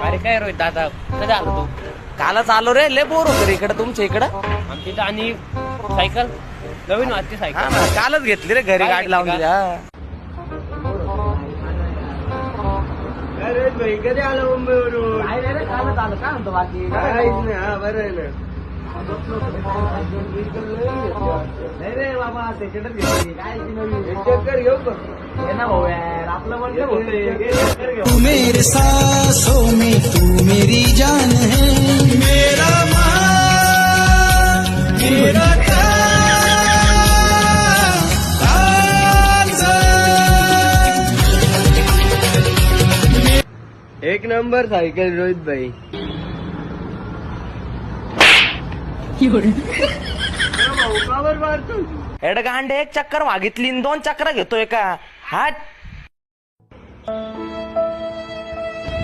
अरे काय रोहित दादा कधी आलो तू? कालच आलो रे, लय बोर होतो रे इकडं तुमच्या इकडं. आमची तर आणि सायकल नवीन वाटते हा सायकल. ना, कालच घेतली रे घरी काय गाडी लावून घेतली दिली. हा. भाई कधी आला मुंबईवरून? काय नाही रे, कालच आलो. काय म्हणतो बाकी? काहीच नाही. हा बरं आहे ना. नाही रे बाबा, सेकंडच घेतली. काय ती नवीन? एक चक्कर घेऊ का? ये ना भाऊ यार, आपलं वर्ल्ड कप होतंय. घे, चक्कर घेऊ. तू मेरे सांसों में तू मेरी जान है, मेरा मान मेरा एक नंबर सायकल रोहित भाई. हेडगांडे एक चक्कर मागितली आणि 2 चक्र घेतोय का? हा